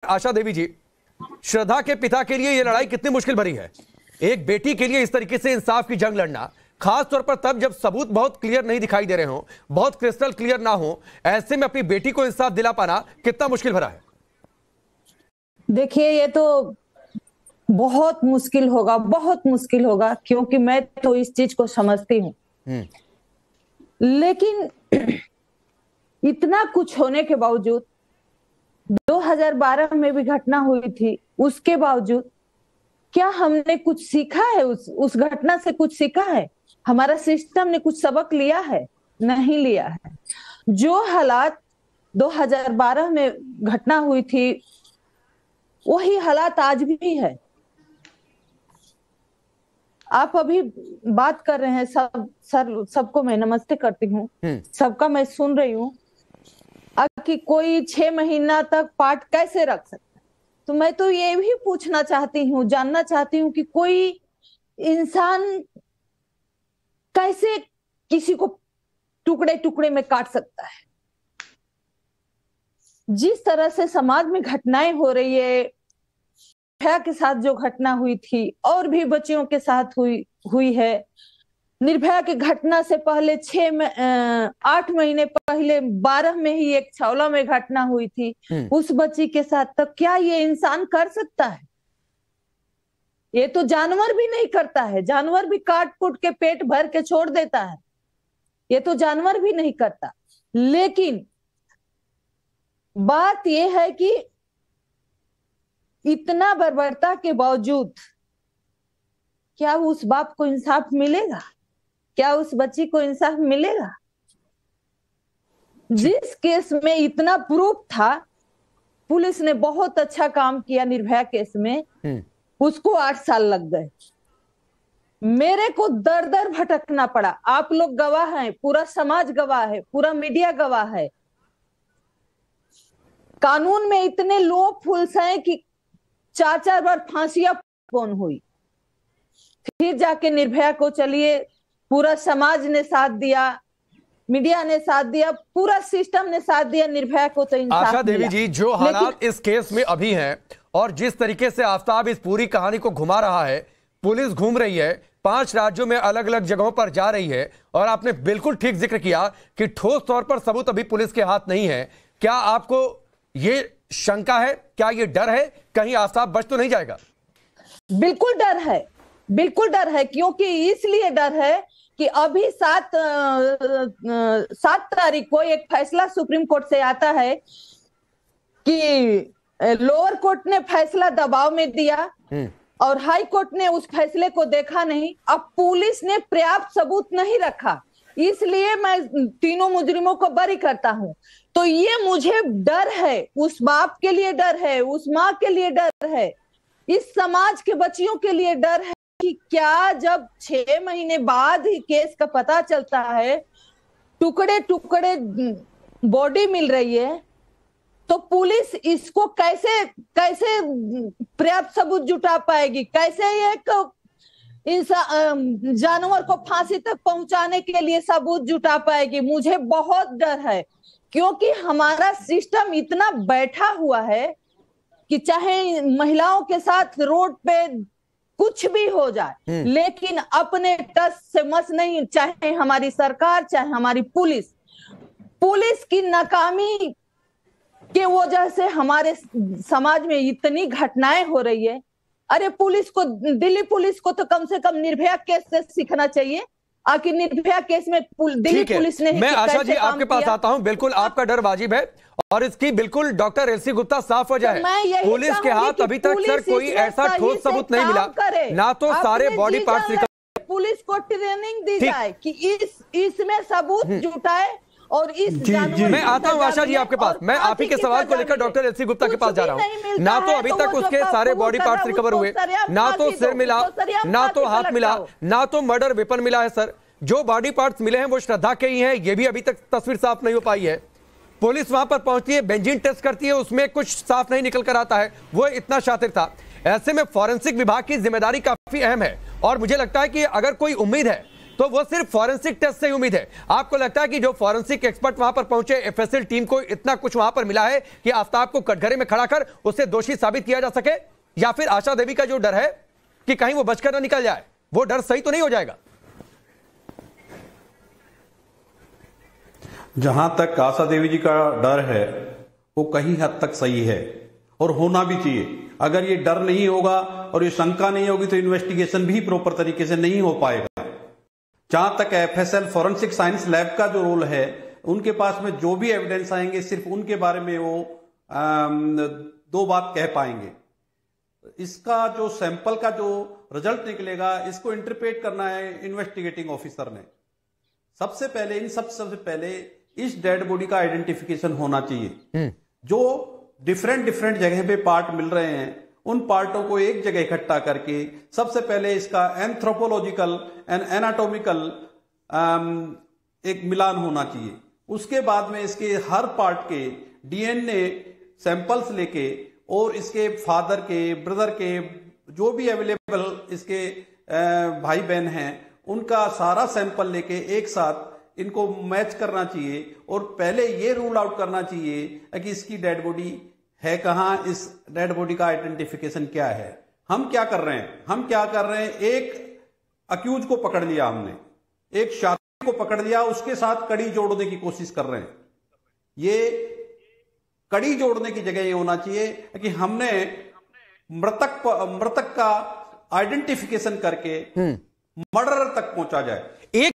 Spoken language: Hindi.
आशा देवी जी, श्रद्धा के पिता के लिए यह लड़ाई कितनी मुश्किल भरी है। एक बेटी के लिए इस तरीके से इंसाफ की जंग लड़ना, खास तौर पर तब जब सबूत बहुत क्लियर नहीं दिखाई दे रहे हो, बहुत क्रिस्टल क्लियर ना हो, ऐसे में अपनी बेटी को इंसाफ दिला पाना कितना मुश्किल भरा है। देखिए, ये तो बहुत मुश्किल होगा, क्योंकि मैं तो इस चीज को समझती हूँ। लेकिन इतना कुछ होने के बावजूद 2012 में भी घटना हुई थी, उसके बावजूद क्या हमने कुछ सीखा है? उस घटना से कुछ सीखा है? हमारा सिस्टम ने कुछ सबक लिया है? नहीं लिया है। जो हालात 2012 में घटना हुई थी, वही हालात आज भी है। आप अभी बात कर रहे हैं, सबको मैं नमस्ते करती हूँ, सबका मैं सुन रही हूँ कि कोई 6 महीना तक पाठ कैसे रख सकता है। तो मैं तो ये भी पूछना चाहती हूँ, जानना चाहती हूँ कि कोई इंसान कैसे किसी को टुकड़े टुकड़े में काट सकता है। जिस तरह से समाज में घटनाएं हो रही है, निर्भया के साथ जो घटना हुई थी और भी बच्चियों के साथ हुई है। निर्भया की घटना से पहले 8 महीने पहले 12 में ही एक छावला में घटना हुई थी उस बच्ची के साथ। तो क्या ये इंसान कर सकता है? ये तो जानवर भी नहीं करता है। जानवर भी काट कूट के पेट भर के छोड़ देता है, ये तो जानवर भी नहीं करता। लेकिन बात यह है कि इतना बर्बरता के बावजूद क्या उस बाप को इंसाफ मिलेगा? क्या उस बच्ची को इंसाफ मिलेगा? जिस केस में इतना प्रूफ था, पुलिस ने बहुत अच्छा काम किया। निर्भया केस में उसको 8 साल लग गए। मेरे को दर दर भटकना पड़ा। आप लोग गवाह हैं, पूरा समाज गवाह है, पूरा मीडिया गवाह है। कानून में इतने लोग फुल्स हैं कि 4 बार फांसियां कौन हुई, फिर जाके निर्भया को चलिए पूरा समाज ने साथ दिया, मीडिया ने साथ दिया, पूरा सिस्टम ने साथ दिया, निर्भया को तो इंसाफ आशा देवी जी, जो हालात इस केस में अभी हैं और जिस तरीके से आफताब इस पूरी कहानी को घुमा रहा है, पुलिस घूम रही है, 5 राज्यों में अलग अलग जगहों पर जा रही है, और आपने बिल्कुल ठीक जिक्र किया कि ठोस तौर पर सबूत अभी पुलिस के हाथ नहीं है। क्या आपको ये शंका है, क्या ये डर है कहीं आफताब बच तो नहीं जाएगा? बिल्कुल डर है, बिल्कुल डर है। क्योंकि इसलिए डर है कि अभी 7 तारीख को एक फैसला सुप्रीम कोर्ट से आता है कि लोअर कोर्ट ने फैसला दबाव में दिया और हाई कोर्ट ने उस फैसले को देखा नहीं। अब पुलिस ने पर्याप्त सबूत नहीं रखा, इसलिए मैं तीनों मुजरिमों को बरी करता हूं। तो ये मुझे डर है, उस बाप के लिए डर है, उस माँ के लिए डर है, इस समाज के बच्चियों के लिए डर है कि क्या जब 6 महीने बाद ही केस का पता चलता है, टुकड़े टुकड़े बॉडी मिल रही है, तो पुलिस इसको कैसे पर्याप्त सबूत जुटा पाएगी? कैसे एक जानवर को फांसी तक पहुंचाने के लिए सबूत जुटा पाएगी? मुझे बहुत डर है, क्योंकि हमारा सिस्टम इतना बैठा हुआ है कि चाहे महिलाओं के साथ रोड पे कुछ भी हो जाए, लेकिन अपने टस से मस नहीं। चाहे हमारी सरकार, चाहे हमारी पुलिस की नाकामी के वजह से हमारे समाज में इतनी घटनाएं हो रही है। अरे पुलिस को, दिल्ली पुलिस को तो कम से कम निर्भया केस से सीखना चाहिए। आखिर निर्भया केस में दिल्ली पुलिस ने, मैं आशा जी आपके पास आता हूं। बिल्कुल आपका डर वाजिब है और इसकी बिल्कुल डॉक्टर एलसी गुप्ता साफ वजह है। पुलिस के हाथ अभी तक सर कोई ऐसा ठोस सबूत नहीं मिला, ना तो सारे बॉडी पार्ट्स। पुलिस को ट्रेनिंग दी जाए कि इसमें सबूत जुटाए। और इस मैं आता हूं आशा जी आपके पास। मैं आप ही के सवाल को लेकर डॉक्टर एलसी गुप्ता के पास जा रहा हूं। ना तो अभी तक उसके सारे बॉडी पार्ट्स रिकवर हुए, ना तो सिर मिला, ना तो हाथ मिला, ना तो मर्डर वेपन मिला है। सर, जो बॉडी पार्ट्स मिले हैं वो श्रद्धा के ही हैं, ये भी अभी तक तस्वीर साफ नहीं हो पाई है। पुलिस वहां पर पहुंचती है, बेंजीन टेस्ट करती है, उसमें कुछ साफ नहीं निकल कर आता है। वो इतना शातिर था। ऐसे में फॉरेंसिक विभाग की जिम्मेदारी काफी अहम है और मुझे लगता है कि अगर कोई उम्मीद है तो वो सिर्फ फॉरेंसिक टेस्ट से ही उम्मीद है। आपको लगता है कि जो फॉरेंसिक एक्सपर्ट वहां पर पहुंचे, एफएसएल टीम को इतना कुछ वहां पर मिला है कि आफ्ताब को कटघरे में खड़ा कर उसे दोषी साबित किया जा सके? या फिर आशा देवी का जो डर है कि कहीं वो बचकर ना निकल जाए, वो डर सही तो नहीं हो जाएगा? जहां तक आशा देवी जी का डर है वो कहीं हद तक सही है और होना भी चाहिए। अगर ये डर नहीं होगा और ये शंका नहीं होगी तो इन्वेस्टिगेशन भी प्रॉपर तरीके से नहीं हो पाएगा। जहां तक एफएसएल फॉरेंसिक साइंस लैब का जो रोल है, उनके पास में जो भी एविडेंस आएंगे सिर्फ उनके बारे में वो दो बात कह पाएंगे। इसका जो सैंपल का जो रिजल्ट निकलेगा, इसको इंटरप्रेट करना है इन्वेस्टिगेटिंग ऑफिसर ने। सबसे पहले इस डेड बॉडी का आइडेंटिफिकेशन होना चाहिए। जो डिफरेंट जगह पे पार्ट मिल रहे हैं, उन पार्टों को एक जगह इकट्ठा करके सबसे पहले इसका एंथ्रोपोलॉजिकल एंड एनाटॉमिकल एक मिलान होना चाहिए। उसके बाद में इसके हर पार्ट के डीएनए सैंपल्स लेके और इसके फादर के, ब्रदर के, जो भी अवेलेबल इसके भाई बहन हैं, उनका सारा सैंपल लेके एक साथ इनको मैच करना चाहिए और पहले ये रूल आउट करना चाहिए कि इसकी डेड बॉडी है कहां, इस डेड बॉडी का आइडेंटिफिकेशन क्या है। हम क्या कर रहे हैं? एक अक्यूज को पकड़ लिया हमने, एक साथी को पकड़ लिया, उसके साथ कड़ी जोड़ने की कोशिश कर रहे हैं। ये कड़ी जोड़ने की जगह ये होना चाहिए कि हमने मृतक का आइडेंटिफिकेशन करके मर्डरर तक पहुंचा जाए।